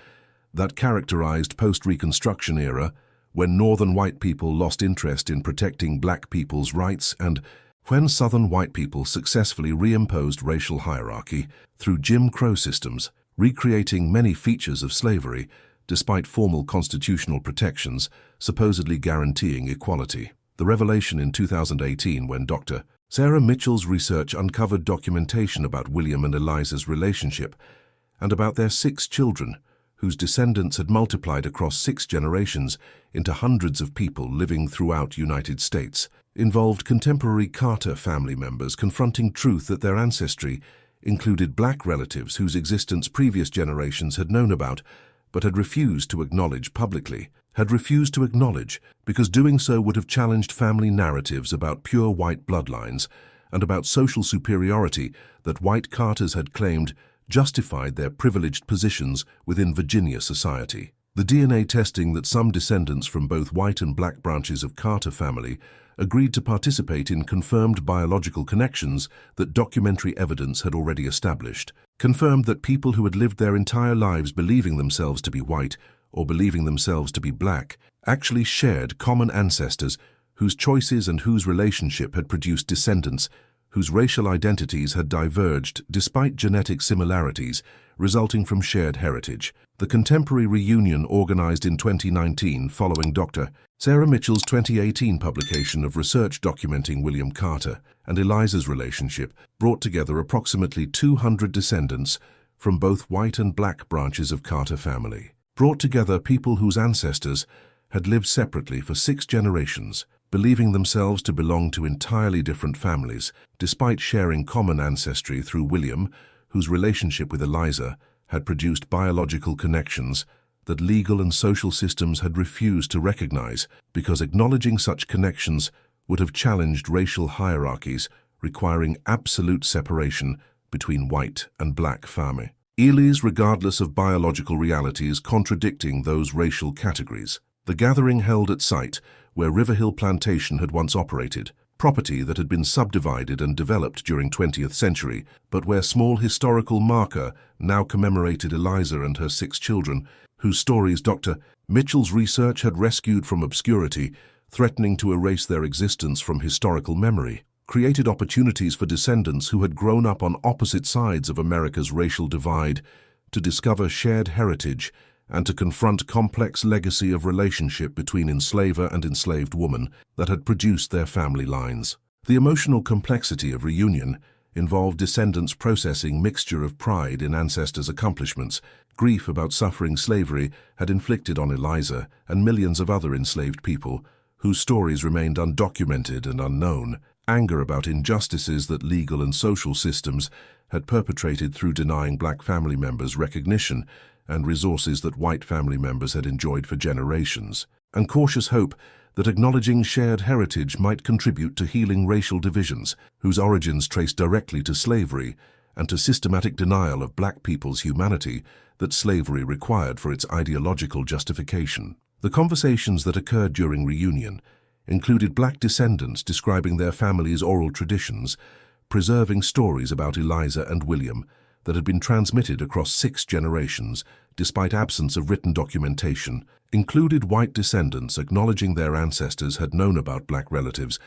that characterized post-Reconstruction era when northern white people lost interest in protecting black people's rights and when southern white people successfully reimposed racial hierarchy through Jim Crow systems, recreating many features of slavery despite formal constitutional protections supposedly guaranteeing equality. The revelation in 2018 when Dr. Sarah Mitchell's research uncovered documentation about William and Eliza's relationship and about their 6 children, whose descendants had multiplied across 6 generations into hundreds of people living throughout United States, involved contemporary Carter family members confronting truth that their ancestry included black relatives whose existence previous generations had known about but had refused to acknowledge publicly. had refused to acknowledge because doing so would have challenged family narratives about pure white bloodlines and about social superiority that white Carters had claimed justified their privileged positions within Virginia society. The DNA testing that some descendants from both white and black branches of Carter family agreed to participate in confirmed biological connections that documentary evidence had already established, confirmed that people who had lived their entire lives believing themselves to be white or believing themselves to be black actually shared common ancestors whose choices and whose relationship had produced descendants whose racial identities had diverged despite genetic similarities resulting from shared heritage. The contemporary reunion organized in 2019 following Dr. Sarah Mitchell's 2018 publication of research documenting William Carter and Eliza's relationship brought together approximately 200 descendants from both white and black branches of Carter family. Brought together people whose ancestors had lived separately for 6 generations, believing themselves to belong to entirely different families, despite sharing common ancestry through William, whose relationship with Eliza had produced biological connections that legal and social systems had refused to recognize because acknowledging such connections would have challenged racial hierarchies requiring absolute separation between white and black family. Ely's, regardless of biological realities, contradicting those racial categories. The gathering held at site where Riverhill Plantation had once operated, property that had been subdivided and developed during 20th century, but where small historical marker now commemorated Eliza and her 6 children, whose stories Dr. Mitchell's research had rescued from obscurity, threatening to erase their existence from historical memory, created opportunities for descendants who had grown up on opposite sides of America's racial divide to discover shared heritage and to confront complex legacy of relationship between enslaver and enslaved woman that had produced their family lines. The emotional complexity of reunion involved descendants processing mixture of pride in ancestors' accomplishments, grief about suffering slavery had inflicted on Eliza and millions of other enslaved people whose stories remained undocumented and unknown, anger about injustices that legal and social systems had perpetrated through denying black family members recognition and resources that white family members had enjoyed for generations, and cautious hope that acknowledging shared heritage might contribute to healing racial divisions whose origins traced directly to slavery and to systematic denial of black people's humanity that slavery required for its ideological justification. The conversations that occurred during reunion included black descendants describing their families' oral traditions, preserving stories about Eliza and William that had been transmitted across 6 generations despite absence of written documentation, included white descendants acknowledging their ancestors had known about black relatives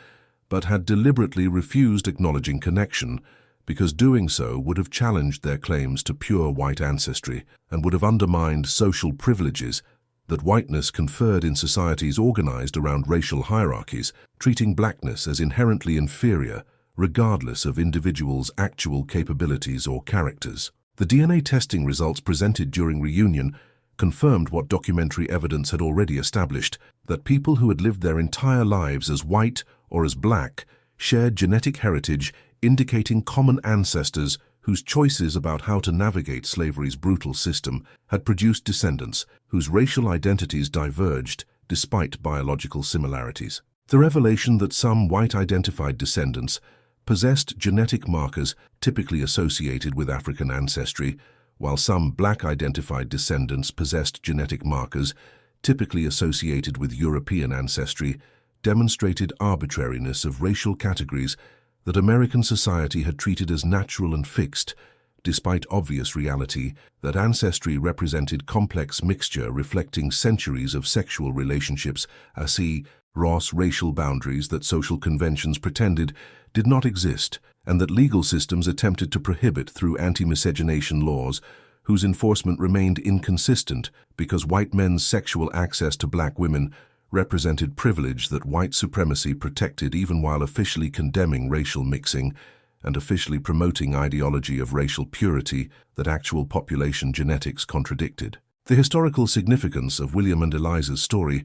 but had deliberately refused acknowledging connection because doing so would have challenged their claims to pure white ancestry and would have undermined social privileges that whiteness conferred in societies organized around racial hierarchies, treating blackness as inherently inferior regardless of individuals' actual capabilities or characters. The DNA testing results presented during reunion confirmed what documentary evidence had already established, that people who had lived their entire lives as white or as black shared genetic heritage indicating common ancestors whose choices about how to navigate slavery's brutal system had produced descendants whose racial identities diverged despite biological similarities. The revelation that some white-identified descendants possessed genetic markers typically associated with African ancestry, while some black-identified descendants possessed genetic markers typically associated with European ancestry, demonstrated arbitrariness of racial categories that American society had treated as natural and fixed, despite obvious reality that ancestry represented complex mixture reflecting centuries of sexual relationships, i.e., racial boundaries that social conventions pretended did not exist, and that legal systems attempted to prohibit through anti-miscegenation laws, whose enforcement remained inconsistent because white men's sexual access to black women represented privilege that white supremacy protected even while officially condemning racial mixing and officially promoting ideology of racial purity that actual population genetics contradicted. The historical significance of William and Eliza's story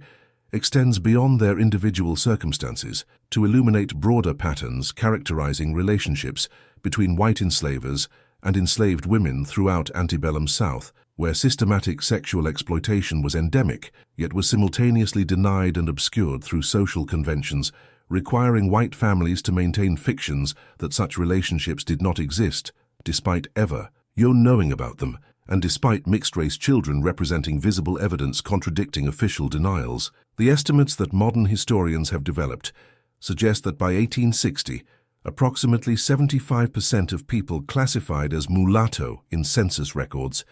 extends beyond their individual circumstances to illuminate broader patterns characterizing relationships between white enslavers and enslaved women throughout antebellum South, where systematic sexual exploitation was endemic, yet was simultaneously denied and obscured through social conventions, requiring white families to maintain fictions that such relationships did not exist, despite ever knowing about them, and despite mixed-race children representing visible evidence contradicting official denials. The estimates that modern historians have developed suggest that by 1860, approximately 75% of people classified as mulatto in census records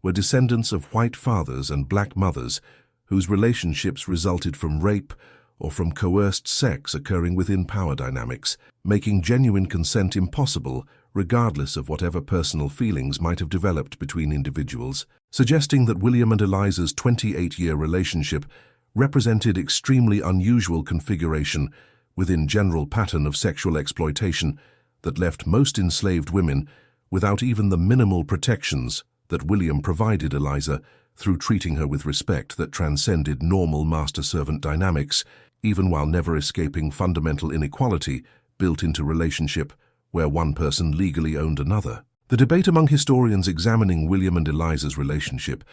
were descendants of white fathers and black mothers whose relationships resulted from rape or from coerced sex occurring within power dynamics, making genuine consent impossible regardless of whatever personal feelings might have developed between individuals, suggesting that William and Eliza's 28-year relationship represented extremely unusual configuration within general pattern of sexual exploitation that left most enslaved women without even the minimal protections that William provided Eliza through treating her with respect that transcended normal master-servant dynamics, even while never escaping fundamental inequality built into relationship where one person legally owned another. The debate among historians examining William and Eliza's relationship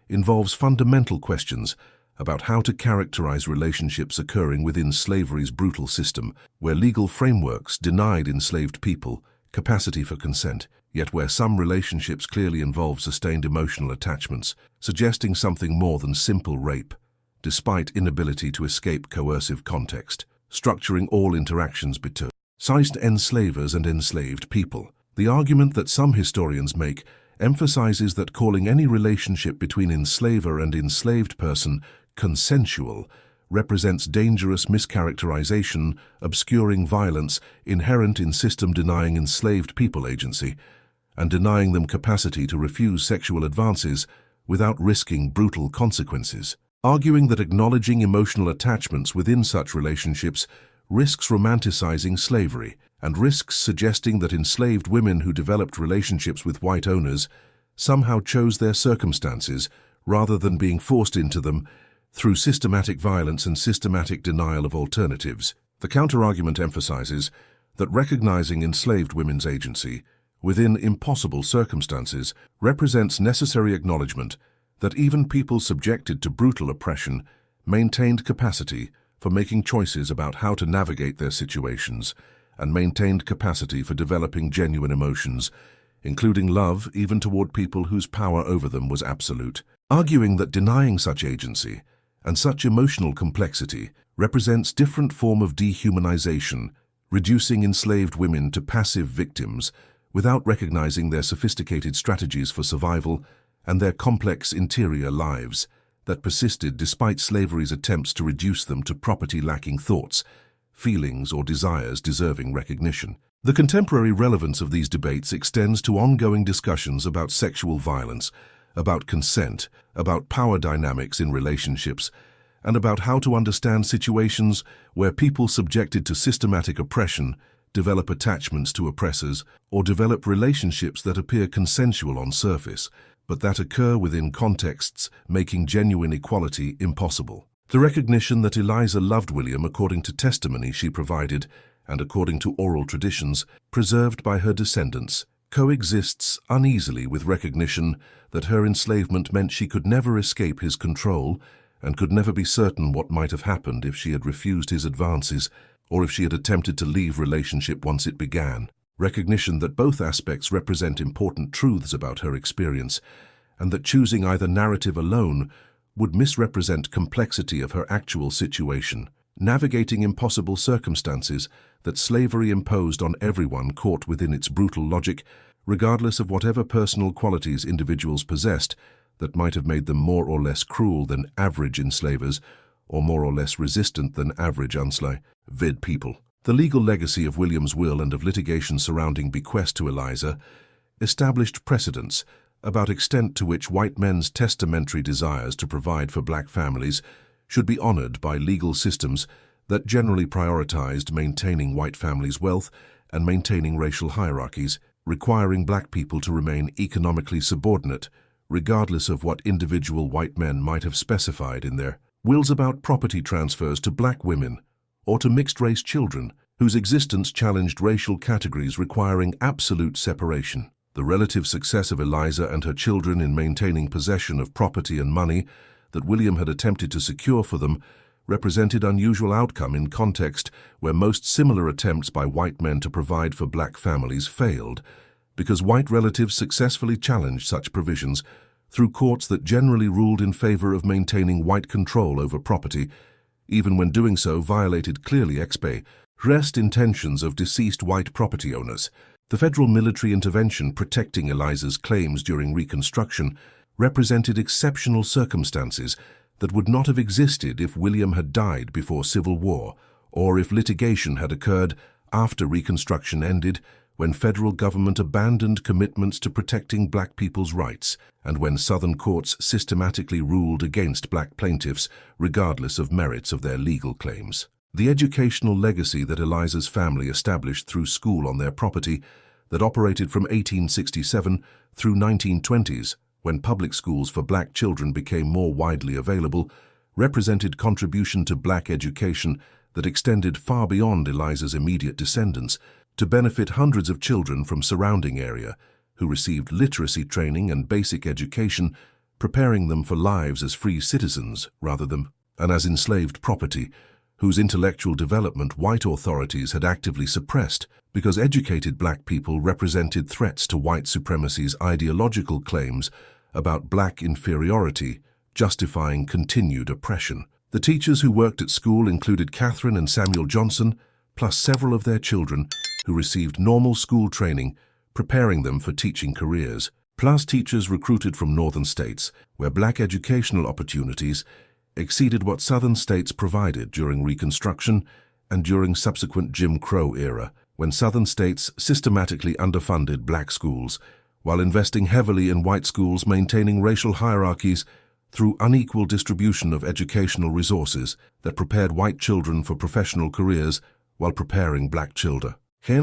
involves fundamental questions about how to characterize relationships occurring within slavery's brutal system, where legal frameworks denied enslaved people capacity for consent, yet where some relationships clearly involve sustained emotional attachments, suggesting something more than simple rape, despite inability to escape coercive context, structuring all interactions between sized enslavers and enslaved people. The argument that some historians make emphasizes that calling any relationship between enslaver and enslaved person consensual represents dangerous mischaracterization, obscuring violence inherent in system denying enslaved people agency, and denying them capacity to refuse sexual advances without risking brutal consequences, arguing that acknowledging emotional attachments within such relationships risks romanticizing slavery and risks suggesting that enslaved women who developed relationships with white owners somehow chose their circumstances rather than being forced into them through systematic violence and systematic denial of alternatives. The counterargument emphasizes that recognizing enslaved women's agency within impossible circumstances represents necessary acknowledgement that even people subjected to brutal oppression maintained capacity for making choices about how to navigate their situations and maintained capacity for developing genuine emotions, including love even toward people whose power over them was absolute, arguing that denying such agency and such emotional complexity represents different form of dehumanization, reducing enslaved women to passive victims without recognizing their sophisticated strategies for survival and their complex interior lives that persisted despite slavery's attempts to reduce them to property-lacking thoughts, feelings, or desires deserving recognition. The contemporary relevance of these debates extends to ongoing discussions about sexual violence, about consent, about power dynamics in relationships, and about how to understand situations where people subjected to systematic oppression develop attachments to oppressors or develop relationships that appear consensual on surface, but that occur within contexts making genuine equality impossible. The recognition that Eliza loved William according to testimony she provided and according to oral traditions preserved by her descendants coexists uneasily with recognition that her enslavement meant she could never escape his control and could never be certain what might have happened if she had refused his advances or if she had attempted to leave relationship once it began. Recognition that both aspects represent important truths about her experience, and that choosing either narrative alone would misrepresent complexity of her actual situation, navigating impossible circumstances that slavery imposed on everyone caught within its brutal logic, regardless of whatever personal qualities individuals possessed that might have made them more or less cruel than average enslavers or more or less resistant than average enslaved people. The legal legacy of William's will and of litigation surrounding bequest to Eliza established precedents about extent to which white men's testamentary desires to provide for black families should be honored by legal systems that generally prioritized maintaining white families' wealth and maintaining racial hierarchies, requiring black people to remain economically subordinate, regardless of what individual white men might have specified in their wills about property transfers to black women or to mixed-race children whose existence challenged racial categories requiring absolute separation. The relative success of Eliza and her children in maintaining possession of property and money that William had attempted to secure for them represented unusual outcome in context where most similar attempts by white men to provide for black families failed, because white relatives successfully challenged such provisions through courts that generally ruled in favor of maintaining white control over property, even when doing so violated clearly expressed intentions of deceased white property owners. The federal military intervention protecting Eliza's claims during Reconstruction represented exceptional circumstances that would not have existed if William had died before Civil War, or if litigation had occurred after Reconstruction ended, when federal government abandoned commitments to protecting black people's rights, and when Southern courts systematically ruled against black plaintiffs, regardless of merits of their legal claims. The educational legacy that Eliza's family established through school on their property, that operated from 1867 through 1920s, when public schools for black children became more widely available, represented contribution to black education that extended far beyond Eliza's immediate descendants to benefit hundreds of children from surrounding area who received literacy training and basic education, preparing them for lives as free citizens rather than as enslaved property, whose intellectual development white authorities had actively suppressed because educated black people represented threats to white supremacy's ideological claims about black inferiority, justifying continued oppression. The teachers who worked at school included Catherine and Samuel Johnson, plus several of their children who received normal school training, preparing them for teaching careers, plus teachers recruited from northern states, where black educational opportunities exceeded what southern states provided during Reconstruction and during subsequent Jim Crow era, when southern states systematically underfunded black schools, while investing heavily in white schools, maintaining racial hierarchies through unequal distribution of educational resources that prepared white children for professional careers while preparing black children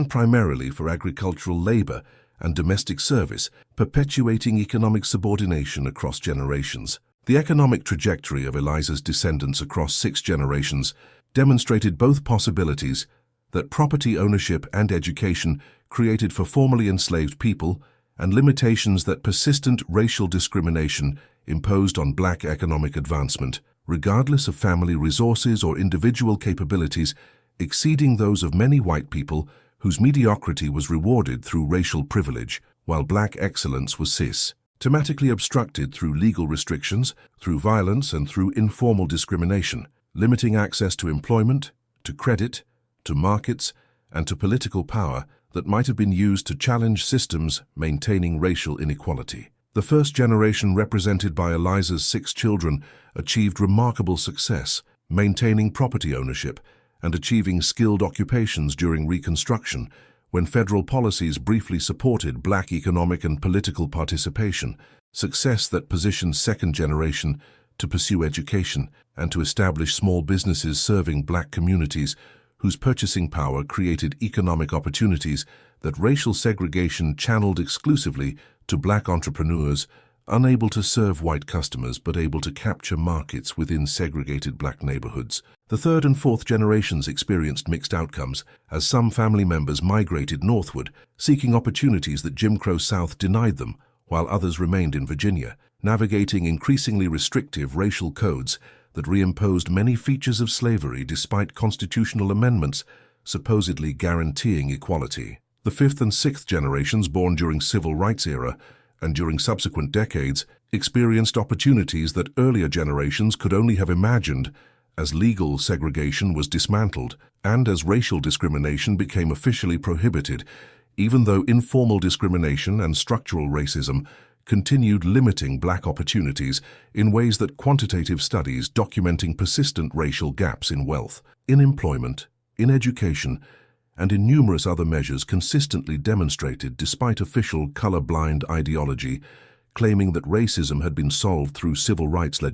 primarily for agricultural labor and domestic service, perpetuating economic subordination across generations. The economic trajectory of Eliza's descendants across 6 generations demonstrated both possibilities that property ownership and education created for formerly enslaved people and limitations that persistent racial discrimination imposed on black economic advancement, regardless of family resources or individual capabilities, exceeding those of many white people whose mediocrity was rewarded through racial privilege, while black excellence was systematically obstructed through legal restrictions, through violence, and through informal discrimination, limiting access to employment, to credit, to markets, and to political power that might have been used to challenge systems maintaining racial inequality. The first generation, represented by Eliza's 6 children, achieved remarkable success, maintaining property ownership and achieving skilled occupations during Reconstruction, when federal policies briefly supported black economic and political participation, success that positioned second generation to pursue education and to establish small businesses serving black communities whose purchasing power created economic opportunities that racial segregation channeled exclusively to black entrepreneurs, unable to serve white customers but able to capture markets within segregated black neighborhoods. The third and fourth generations experienced mixed outcomes as some family members migrated northward, seeking opportunities that Jim Crow South denied them, while others remained in Virginia, navigating increasingly restrictive racial codes that reimposed many features of slavery despite constitutional amendments supposedly guaranteeing equality. The fifth and sixth generations, born during civil rights era and during subsequent decades, experienced opportunities that earlier generations could only have imagined as legal segregation was dismantled and as racial discrimination became officially prohibited, even though informal discrimination and structural racism continued limiting black opportunities in ways that quantitative studies documenting persistent racial gaps in wealth, in employment, in education, and in numerous other measures consistently demonstrated despite official colorblind ideology claiming that racism had been solved through civil rights legislation.